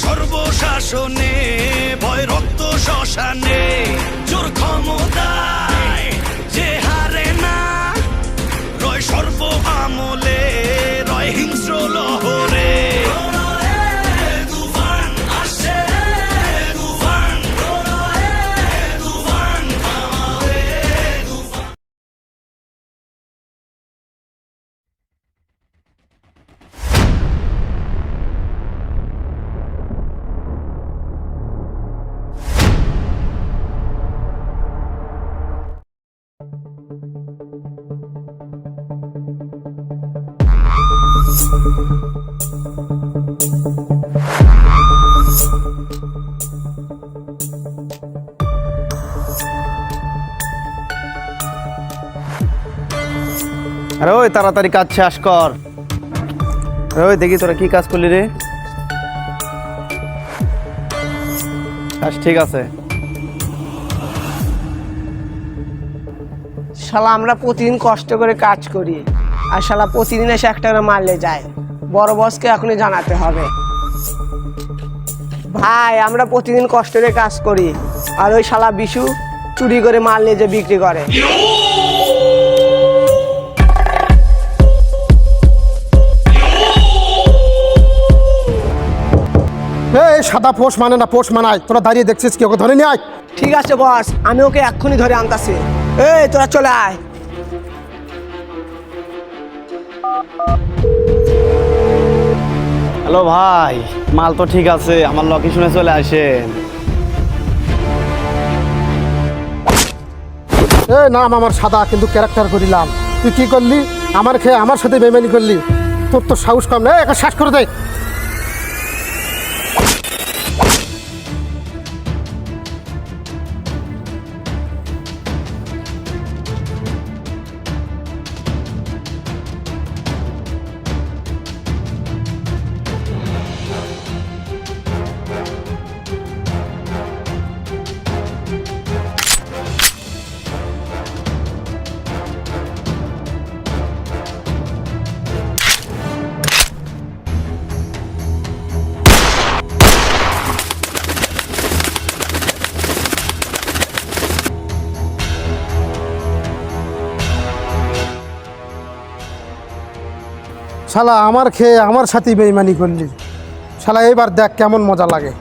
সর্বশাসনে ভয় রক্ত শ্মশানে জোর ক্ষমতায় যে হারে না রয় সর্ব আমলে রয় হিংস্র লহরে আরে ওই তাড়াতাড়ি কাজ শেষ কর। ওই দেখি তোরা কি কাজ করলি রে? কাজ ঠিক আছে। শালা আমরা প্রতিদিন কষ্ট করে কাজ করি আর শালা প্রতিদিন এসে একটা করে মারলে যায়। বড় বসকে এখনই জানাতে হবে। ভাই আমরা প্রতিদিন কষ্ট করে কাজ করি আর ওই শালা বিশু চুরি করে মারলে যে বিক্রি করে। এই সাদা পোষ মানে না পোষ মানায়, তোরা দাঁড়িয়ে দেখছিস কি? ওকে ধরে নিয়ে আয়। ঠিক আছে বস, আমি ওকে এক্ষুনি ধরে আনতাছি। এই তোরা চলে আয়। হ্যালো ভাই, মাল তো ঠিক আছে, আমার লোকেশনে চলে আসেন। এই নাম আমার সাদা, কিন্তু ক্যারেক্টার করিলাম। তুই কি করলি? আমার খেয়ে আমার সাথে বেমানি করলি। তোর তো সাহস কম না, একা শ্বাস করে দে। শালা আমার খেয়ে আমার সাথে বেইমানি করলি। শালা এবার দেখ কেমন মজা লাগে।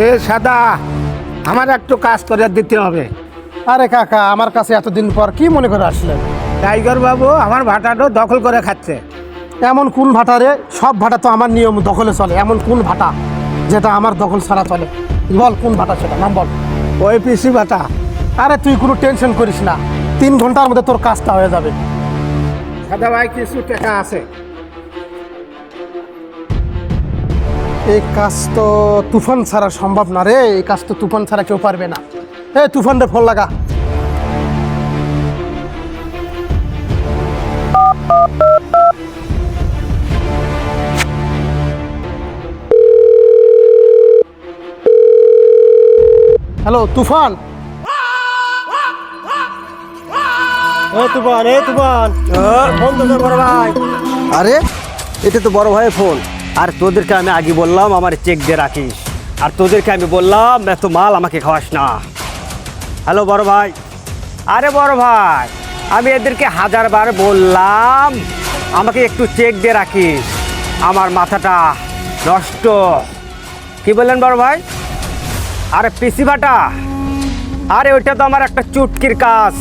এ সাদা, আমার একটু কাজ করে দিতে হবে। আরে কাকা, আমার কাছে এতদিন পর কি মনে করে আসলেন? টাইগার বাবু আমার ভাটাটা দখল করে খাচ্ছে। এমন কোন ভাটা রে? সব ভাটা তো আমার নিয়ম দখলে চলে। এমন কোন ভাটা যেটা আমার দখল ছাড়া চলে? বল কোন ভাটা সেটা, নাম বল। ওই পিসি ভাটা। আরে তুই কোনো টেনশন করিস না, 3 ঘন্টার মধ্যে তোর কাজটা হয়ে যাবে। সাদা ভাই কিছু টাকা আছে। এই কাজ তো তুফান ছাড়া সম্ভব না রে। এই কাজ তো তুফান ছাড়া কেউ পারবে না। এই তুফান রে ফোন লাগা। হ্যালো তুফান। তুফান, তুফান, ফোন তো বড় ভাই। আরে এটা তো বড় ভাইয়ের ফোন। আর তোদেরকে আমি আগে বললাম আমার চেক দিয়ে রাখিস, আর তোদেরকে আমি বললাম এত মাল আমাকে খাওয়াস না। হ্যালো বড় ভাই। আরে বড় ভাই, আমি এদেরকে 1000 বার বললাম আমাকে একটু চেক দিয়ে রাখিস, আমার মাথাটা নষ্ট। কি বললেন বড় ভাই? আরে পিসি ভাটা, আরে ওইটা তো আমার একটা চুটকির কাজ।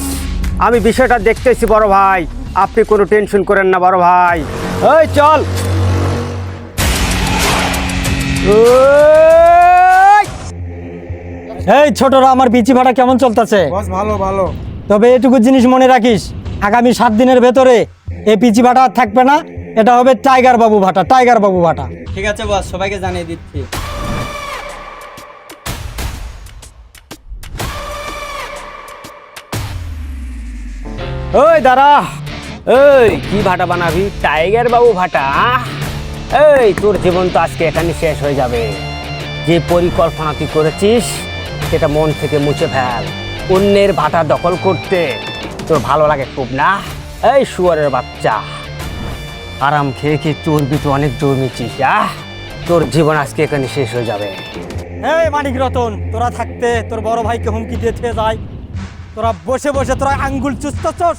আমি বিষয়টা দেখতেছি বড় ভাই, আপনি কোনো টেনশন করেন না বড় ভাই। ওই চল। এই ছোটরা, আমার পিচি ভাড়া কেমন চলতেছে? ভালো ভালো। তবে এটুকু জিনিস মনে রাখিস, আগামী 7 দিনের ভেতরে এই পিচি ভাটা আর থাকবে না। এটা হবে টাইগার বাবু ভাটা, টাইগার বাবু ভাটা। ঠিক আছে বস, সবাইকে জানিয়ে দিচ্ছি। ওই দাঁড়া, এই কি ভাটা বানাবি? টাইগার বাবু ভাটা? এই তোর জীবন তো আজকে এখানে শেষ হয়ে যাবে। যে পরিকল্পনা তুই করেছিস সেটা মন থেকে মুছে ফেল। অন্যের ভাটা দখল করতে তোর ভালো লাগে খুব না? এই শুয়ারের বাচ্চা, আরাম খেয়ে খেয়ে চর্বি তো অনেক জমিছিস। তোর জীবন আজকে এখানে শেষ হয়ে যাবে। এই মানিক রতন, তোরা থাকতে তোর বড় ভাইকে হুমকি দিয়ে যায়। তোরা বসে বসে তোরা আঙ্গুল চুষতেছস,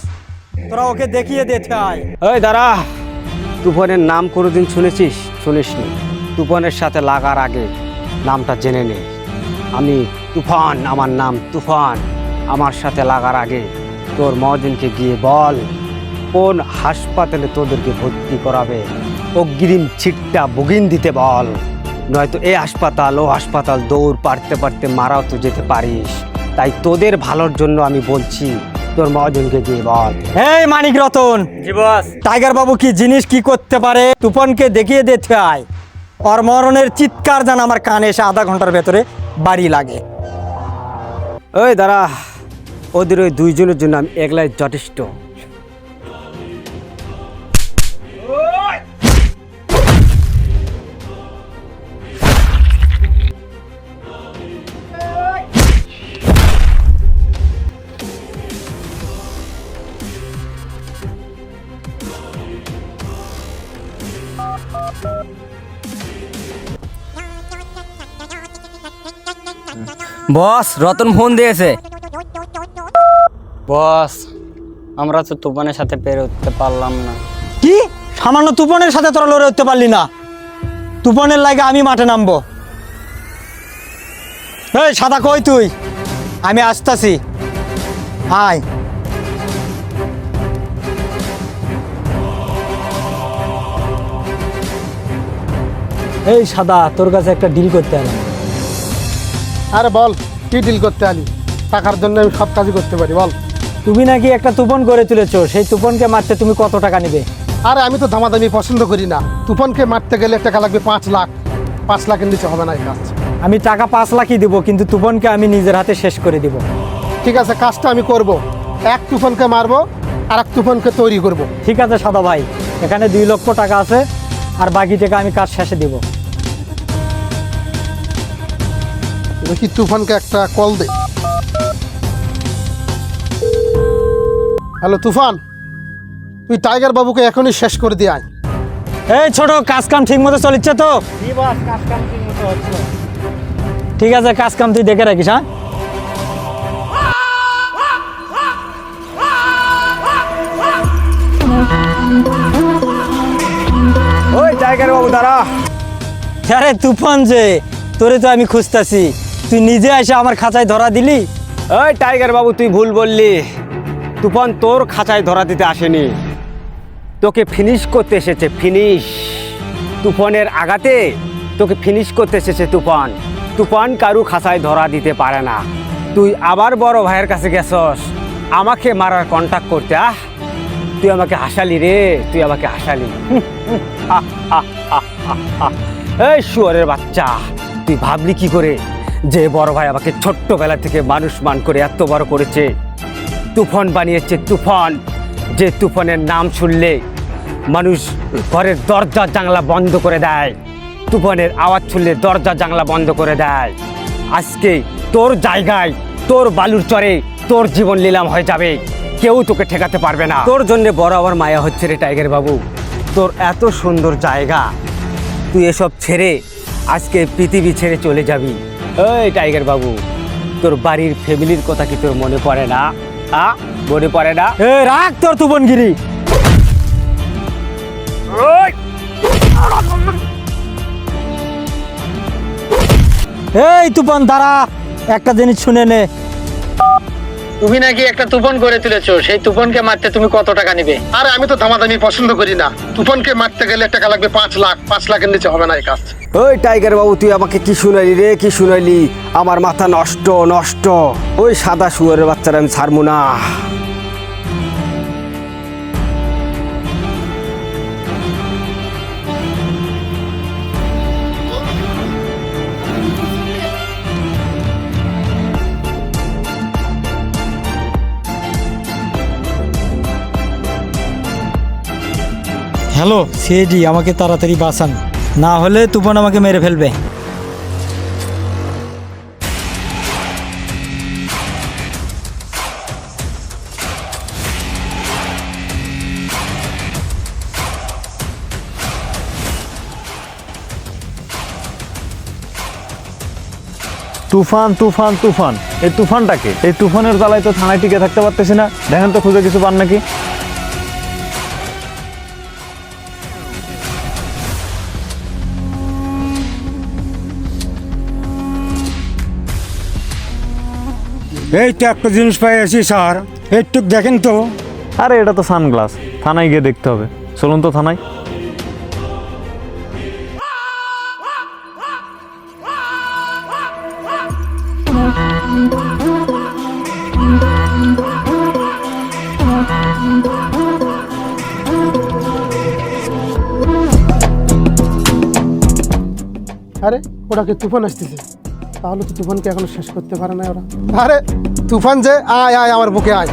তোরা ওকে দেখিয়ে দিতে আয়। ওই দাঁড়া, তুফানের নাম কোনোদিন শুনেছিস? শুনিসনি? তুফানের সাথে লাগার আগে নামটা জেনে নে। আমি তুফান, আমার নাম তুফান। আমার সাথে লাগার আগে তোর মহাজনকে গিয়ে বল কোন হাসপাতালে তোদেরকে ভর্তি করাবে। অগ্রিম ছিটটা বুকিং দিতে বল, নয়তো এই হাসপাতাল ও হাসপাতাল দৌড় পারতে পারতে মারাও তো যেতে পারিস। তাই তোদের ভালোর জন্য আমি বলছি, তোর মহাজনকে গিয়ে বল। এই মানিক রতন, জি বস। টাইগার বাবু কি জিনিস কি করতে পারে তুফানকে দেখিয়ে দিতে আয়। ওর মরণের চিৎকার যেন আমার কানে এসে আধা ঘন্টার ভেতরে বাড়ি লাগে। ওই দাঁড়া, ওদের ওই দুইজনের জন্য আমি একলাই যথেষ্ট। বস, রতন ফোন দিয়েছে। বস, আমরা তো তুফানের সাথে পেরে উঠতে পারলাম না। কি সামান্য তুফানের সাথে তোরা লড়ে উঠতে পারলি না? তুফানের লাগে আমি মাঠে নামবো। এই সাদা কই তুই? আমি আসতাছি, আয়। এই সাদা, তোর কাছে একটা ডিল করতে হবে। আরে বল, কি ডিল করতে আলি? টাকার জন্য আমি সব কাজই করতে পারি, বল। তুমি নাকি একটা তুফান করে তুলেছো, সেই তুফানকে মারতে তুমি কত টাকা নিবে? আরে আমি তো দামাদামি পছন্দ করি না। তুফানকে মারতে গেলে টাকা লাগবে 5 লাখ। 5 লাখের নিচে হবে না এই কাজ। আমি টাকা 5 লাখই দিব, কিন্তু তুফানকে আমি নিজের হাতে শেষ করে দিব। ঠিক আছে, কাজটা আমি করব। এক তুফানকে মারবো আর এক তুফানকে তৈরি করব। ঠিক আছে সাদা ভাই, এখানে 2 লক্ষ টাকা আছে, আর বাকি টাকা আমি কাজ শেষে দিব। দেখি তুফানকে একটা কল দে। হ্যালো তুফান, তুই টাইগার বাবুকে এখনই শেষ করে দিয়ে আয়। এই ছোট, কাজ কাম ঠিক মতো চলিচ্ছে তো? ঠিক আছে, কাজ কাম তুই দেখে রাখিস। হ্যাঁ, ওই টাইগার বাবু দাঁড়া। আরে তুফান যে, তোরে তো আমি খুঁজতাছি, তুই নিজে এসে আমার খাঁচায় ধরা দিলি। ওই টাইগার বাবু, তুই ভুল বললি। তুফান তোর খাঁচায় ধরা দিতে আসেনি, তোকে ফিনিশ করতে এসেছে। ফিনিশ, তুফানের আঘাতে তোকে ফিনিশ করতে এসেছে তুফান। তুফান কারু খাঁচায় ধরা দিতে পারে না। তুই আবার বড় ভাইয়ের কাছে গেছস আমাকে মারার কন্ট্যাক্ট করতে। তুই আমাকে হাসালি রে, তুই আমাকে হাসালি। এই শুয়ারের বাচ্চা, তুই ভাবলি কি করে যে বড় ভাই আমাকে ছোট্টবেলা থেকে মানুষ মান করে এত বড় করেছে? তুফান বানিয়েছে তুফান, যে তুফানের নাম শুনলে মানুষ ঘরের দরজা জানলা বন্ধ করে দেয়। তুফানের আওয়াজ শুনলে দরজা জানলা বন্ধ করে দেয়। আজকে তোর জায়গায়, তোর বালুর চরে তোর জীবন নিলাম হয়ে যাবে, কেউ তোকে ঠেকাতে পারবে না। তোর জন্য বড় আমার মায়া হচ্ছে রে টাইগার বাবু। তোর এত সুন্দর জায়গা, তুই এসব ছেড়ে আজকে পৃথিবী ছেড়ে চলে যাবি। এই টাইগার বাবু, তোর বাড়ির ফ্যামিলির কথা কি তোর মনে পড়ে না? মনে পড়ে না? এ রাখ তোর তুফানগিরি। এই তুফান দাঁড়া, একটা জিনিস শুনে নে। তুমি নাকি একটা তুফান করে তুলেছো, সেই তুফানকে মারতে তুমি কত টাকা নিবে? আরে আমি তো দামাদামি পছন্দ করি না। তুফানকে মারতে গেলে টাকা লাগবে 5 লাখ। 5 লাখের নিচে হবে না এই কাজ। ওই টাইগার বাবু, তুই আমাকে কি শুনাইলি রে, কি শুনাইলি? আমার মাথা নষ্ট নষ্ট। ওই সাদা শুয়োরের বাচ্চারা আমি ছাড়বো না। হ্যালো সিআইডি, আমাকে তাড়াতাড়ি বাঁচান, না হলে তুফান আমাকে মেরে ফেলবে। তুফান তুফান তুফান, এই তুফানটাকে, এই তুফানের জ্বালায় তো থানায় টিকে থাকতে পারতেছি না। দেখেন তো খুঁজে কিছু পান নাকি। এই তো একটা জিনিস পাই আছি স্যার, একটু দেখেন তো। আরে এটা তো সানগ্লাস, থানায় গিয়ে দেখতে হবে। চলুন তো থানায়। আরে ওরা কি তুফান আসতেছে? তাহলে তো তুফানকে এখনো শেষ করতে পারে না ওরা। আরে তুফান যে, আয় আয় আমার বুকে আয়।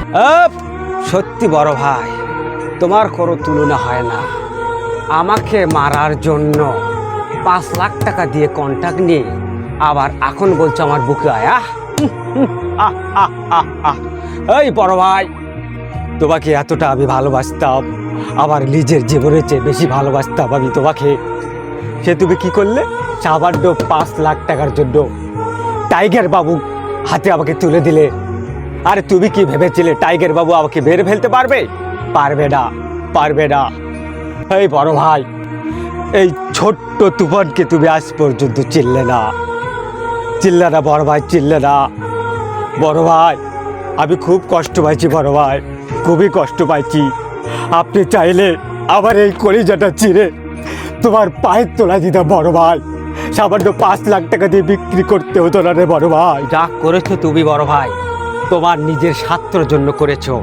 সত্যি বড় ভাই, তোমার কোনো তুলনা হয় না। আমাকে মারার জন্য 5 লাখ টাকা দিয়ে কন্ট্যাক্ট নিয়ে আবার এখন বলছো আমার বুকে আয়। এই বড় ভাই, তোমাকে এতটা আমি ভালোবাসতাম, আবার নিজের জীবনের চেয়ে বেশি ভালোবাসতাম আমি তোমাকে। সে তুমি কি করলে? সামান্য 5 লাখ টাকার জন্য টাইগার বাবু হাতে আমাকে তুলে দিলে। আরে তুমি কি ভেবেছিলে টাইগার বাবু আমাকে মেরে ফেলতে পারবে? পারবে না, পারবে না। এই বড় ভাই, এই ছোট্ট তুফানকে তুমি আজ পর্যন্ত চিনলে না, চিনলে না বড় ভাই, চিনলে না। বড় ভাই, আমি খুব কষ্ট পাইছি বড় ভাই, খুবই কষ্ট পাইছি। আপনি চাইলে আমার এই কলিজাটা চিরে তোমার পায়ের তোলা দিতাম বড় ভাই। সামান্য 5 লাখ টাকা দিয়ে বিক্রি করতে হতো না রে বড় ভাই। যা করেছো তুমি বড় ভাই, তোমার নিজের স্বার্থের জন্য করেছো।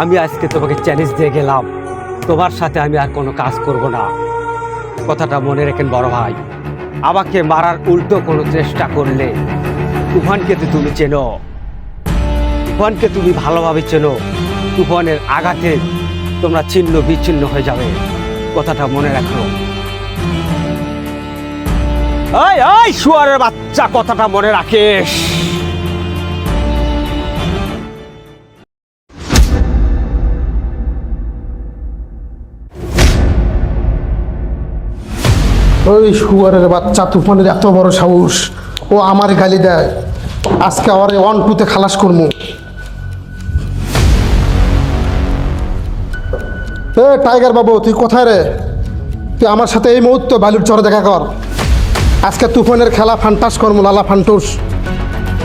আমি আজকে তোমাকে চ্যালেঞ্জ দিয়ে গেলাম, তোমার সাথে আমি আর কোনো কাজ করব না। কথাটা মনে রাখেন বড় ভাই। আমাকে মারার উল্টো কোনো চেষ্টা করলে, তুফানকে তো তুমি চেনো, তুফানকে তুমি ভালোভাবে চেনো, তুফানের আঘাতে তোমরা ছিন্ন বিচ্ছিন্ন হয়ে যাবে। কথাটা মনে রাখো। এই এই শুয়ারের বাচ্চা, কথাটা মনে রাখিস। ওই শুয়ারের বাচ্চা তুফানের এত বড় সাহস, ও আমার গালি দেয়। আজকে আমার 1-2-তে খালাস করবো। এ টাইগার বাবু, তুই কোথায় রে? তুই আমার সাথে এই মুহূর্তে বালুর চরে দেখা কর। আজকে তুফানের খেলা ফান্টাস করবো, লালা ফান্টুস।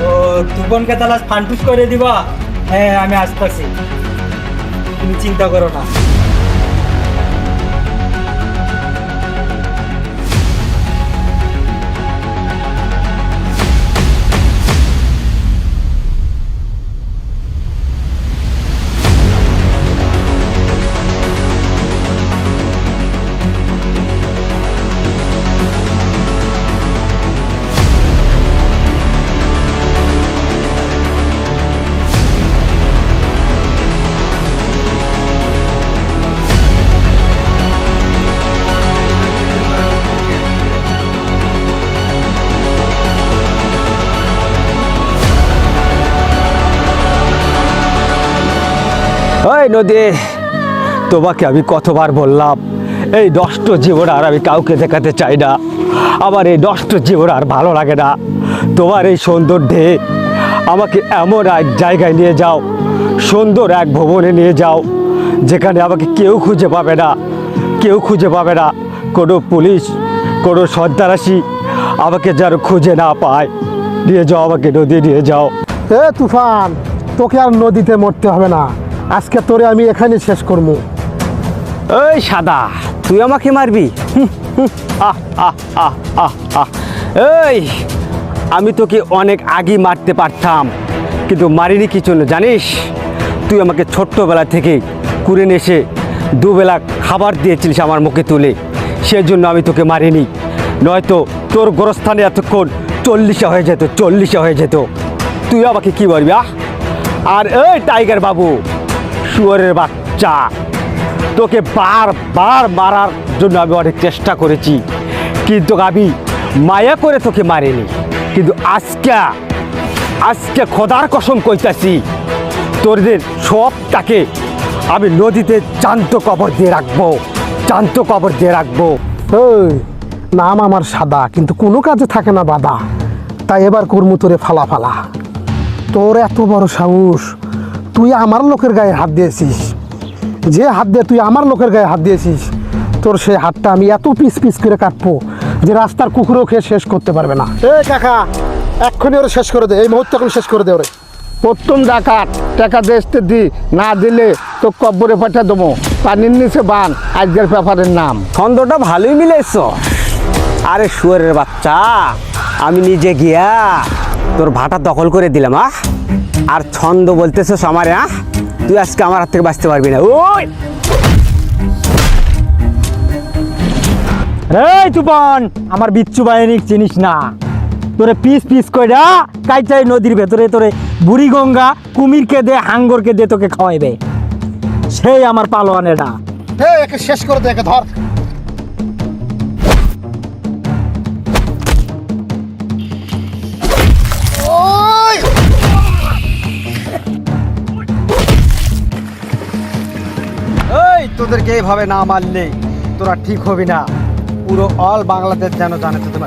ও তুফানকে তাহলে ফান্টুস করে দিবা? হ্যাঁ, আমি আসতেছি, তুমি চিন্তা করো না। ওই নদী, তোমাকে আমি কতবার বললাম এই নষ্ট জীবন আর আমি কাউকে দেখাতে চাই না। আমার এই নষ্ট জীবন আর ভালো লাগে না। তোমার এই সৌন্দর্যে আমাকে এমন এক জায়গায় নিয়ে যাও, সুন্দর এক ভবনে নিয়ে যাও, যেখানে আমাকে কেউ খুঁজে পাবে না, কেউ খুঁজে পাবে না। কোনো পুলিশ, কোনো সন্ত্রাসী আমাকে যেন খুঁজে না পায়। নিয়ে যাও আমাকে, নদী নিয়ে যাও। এ তুফান, তোকে আর নদীতে মরতে হবে না, আজকে তোরে আমি এখানে শেষ করবো। এই সাদা, তুই আমাকে মারবি? আহ, আহ, আহ, আহ, আহ। এই, আমি তোকে অনেক আগে মারতে পারতাম, কিন্তু মারিনি কি জন্য জানিস? তুই আমাকে ছোট্টবেলা থেকে কুড়ে নিয়ে এসে দুবেলা খাবার দিয়েছিলিস আমার মুখে তুলে, সেজন্য আমি তোকে মারিনি। নয়তো তোর গোরস্থানে এতক্ষণ 40 হয়ে যেত, 40 হয়ে যেত। তুই আমাকে কি বলবি? আর এই টাইগার বাবু, শুয়োরের বাচ্চা, তোকে বারবার মারার জন্য আমি অনেক চেষ্টা করেছি, কিন্তু আমি মায়া করে তোকে মারিনি। কিন্তু আজকে খোদার কসম কইতাছি, তোদের সবটাকে আমি নদীতে জ্যান্ত কবর দিয়ে রাখবো, জ্যান্ত কবর দিয়ে রাখবো। ওই নাম আমার সাদা, কিন্তু কোনো কাজে থাকে না বাধা, তাই এবার কর্মু তোরে ফালা ফালা। তোর এত বড় সাহস, তুই আমার লোকের গায়ে হাত দিয়েছিস। যে হাত দিয়ে তুই আমার লোকের গায়ে হাত দিয়েছিস, তোর সেই হাতটা আমি এত পিস পিস করে কাটবো যে রাস্তার কুকুরও খেয়ে শেষ করতে পারবে না। এই কাকা, এক্ষুনি ওরে শেষ করে দে, এই মুহূর্তে এখন শেষ করে দে ওরে। প্রথম ডাকাত টাকা দেশতে দি, না দিলে তো কব্বরে পাঠা দেবো। পানির নিচে বান আজকের পেপারের নাম। ছন্দটা ভালোই মিলেছ। আরে শুয়োরের বাচ্চা, আমি নিজে গিয়া তোর ভাটা দখল করে দিলাম। আর ছন্দ বলতেছিস আমারে? তুই আজকে আমার হাত থেকে বাঁচতে পারবি না। ওই এই তুফান, আমার বিচ্ছু বাহিনী চিনিস না? তোরে পিস পিস কইরা কাইচাই নদীর ভেতরে তোরে বুড়ি গঙ্গা কুমিরকে দে, হাঙ্গরকে দে, তোকে খাওয়াইবে। সেই আমার পালোয়ান এটা। এই একে শেষ করে দে, একে ধর। এই, তোদেরকে এইভাবে না মারলে তোরা ঠিক হবি না। পুরো অল বাংলাদেশ যেন জানে তোদের